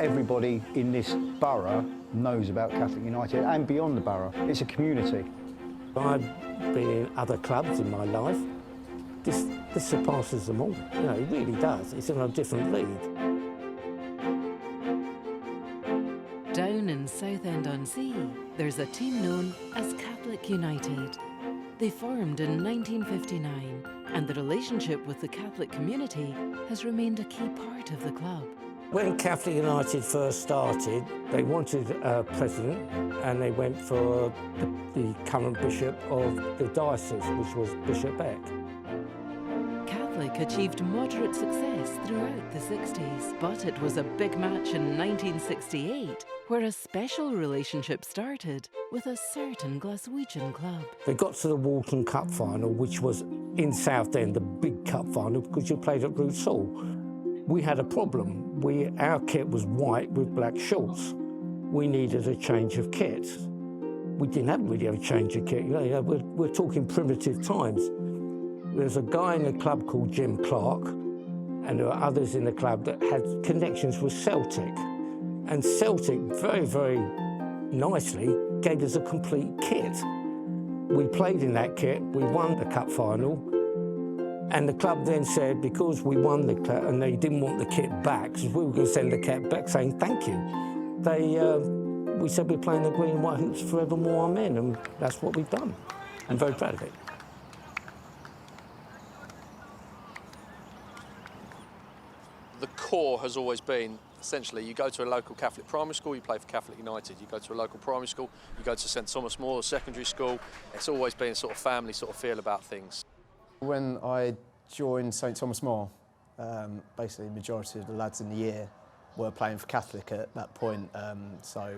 Everybody in this borough knows about Catholic United and beyond the borough. It's a community. I've been in other clubs in my life. This surpasses them all. You know, it really does. It's in a different league. Down in Southend-on-Sea, there's a team known as Catholic United. They formed in 1959, and the relationship with the Catholic community has remained a key part of the club. When Catholic United first started, they wanted a president, and they went for the current bishop of the diocese, which was Bishop Beck. Catholic achieved moderate success throughout the 60s, but it was a big match in 1968 where a special relationship started with a certain Glaswegian club. They got to the Walton Cup final, which was in Southend, the big cup final, because you played at Root Hall. We had a problem. Our kit was white with black shorts. We needed a change of kit. We didn't really have a change of kit. You know, we're talking primitive times. There's a guy in the club called Jim Clark, and there were others in the club that had connections with Celtic. And Celtic, very, very nicely, gave us a complete kit. We played in that kit, we won the cup final, and the club then said, because we won the kit and they didn't want the kit back, because we were going to send the kit back saying thank you, we said we're playing the green and white hoops forevermore, amen, and that's what we've done. I'm very proud of it. The core has always been, essentially, you go to a local Catholic primary school, you play for Catholic United. You go to a local primary school, you go to St Thomas More, a secondary school. It's always been a sort of family sort of feel about things. When I joined St Thomas More, basically the majority of the lads in the year were playing for Catholic at that point. So,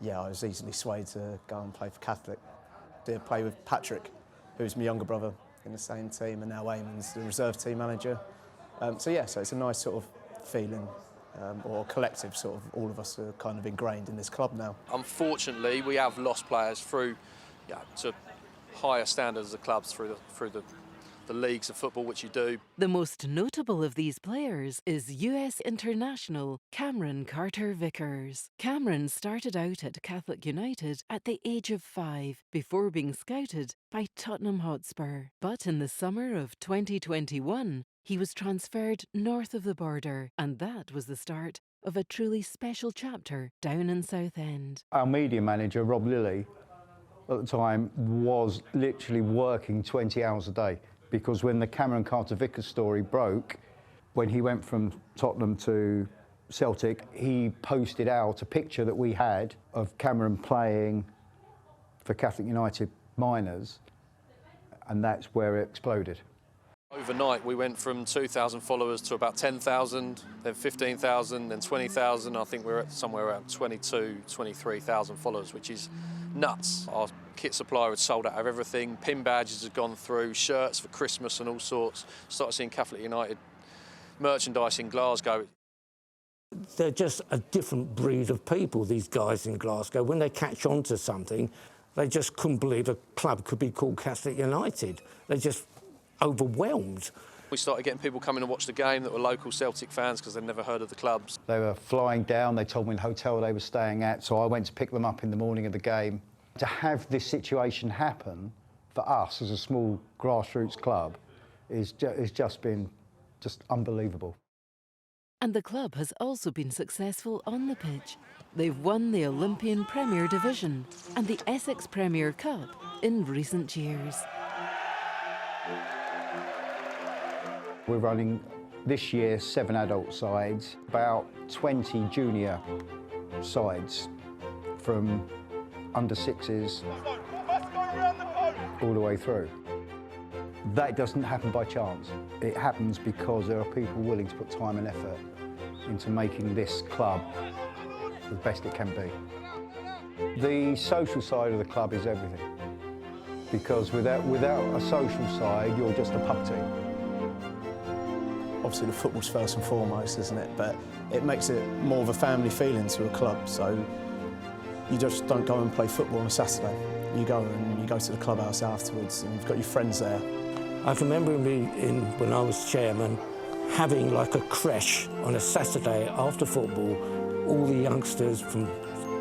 yeah, I was easily swayed to go and play for Catholic. Did play with Patrick, who's my younger brother, in the same team, and now Eamon's the reserve team manager. So it's a nice sort of feeling, or collective sort of, all of us are kind of ingrained in this club now. Unfortunately, we have lost players through to higher standards of clubs through the leagues of football, which you do. The most notable of these players is US international Cameron Carter-Vickers. Cameron started out at Catholic United at the age of 5 before being scouted by Tottenham Hotspur. But in the summer of 2021, he was transferred north of the border, and that was the start of a truly special chapter down in Southend. Our media manager, Rob Lilly, at the time was literally working 20 hours a day, because when the Cameron Carter-Vickers story broke, when he went from Tottenham to Celtic, he posted out a picture that we had of Cameron playing for Catholic United minors, and that's where it exploded. Overnight, we went from 2,000 followers to about 10,000, then 15,000, then 20,000. I think we're at somewhere around 22, 23,000 followers, which is nuts. Our kit supplier had sold out of everything. Pin badges had gone through, shirts for Christmas and all sorts. Started seeing Catholic United merchandise in Glasgow. They're just a different breed of people, these guys in Glasgow. When they catch on to something, they just couldn't believe a club could be called Catholic United. They're just overwhelmed. We started getting people coming to watch the game that were local Celtic fans because they'd never heard of the clubs. They were flying down, they told me the hotel they were staying at, so I went to pick them up in the morning of the game. To have this situation happen for us as a small grassroots club is just been unbelievable. And the club has also been successful on the pitch. They've won the Olympian Premier Division and the Essex Premier Cup in recent years. We're running this year 7 adult sides, about 20 junior sides, from under 6s all the way through. That doesn't happen by chance. It happens because there are people willing to put time and effort into making this club the best it can be. The social side of the club is everything, because without a social side, you're just a pub team. Obviously the football's first and foremost, isn't it? But it makes it more of a family feeling to a club, so you just don't go and play football on a Saturday. You go to the clubhouse afterwards and you've got your friends there. I can remember when I was chairman, having like a creche on a Saturday after football all the youngsters from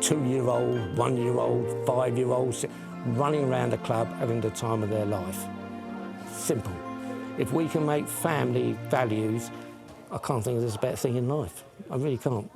2-year-old, 1-year-old, 5-year-olds running around the club having the time of their life. Simple. If we can make family values, I can't think there's a better thing in life. I really can't.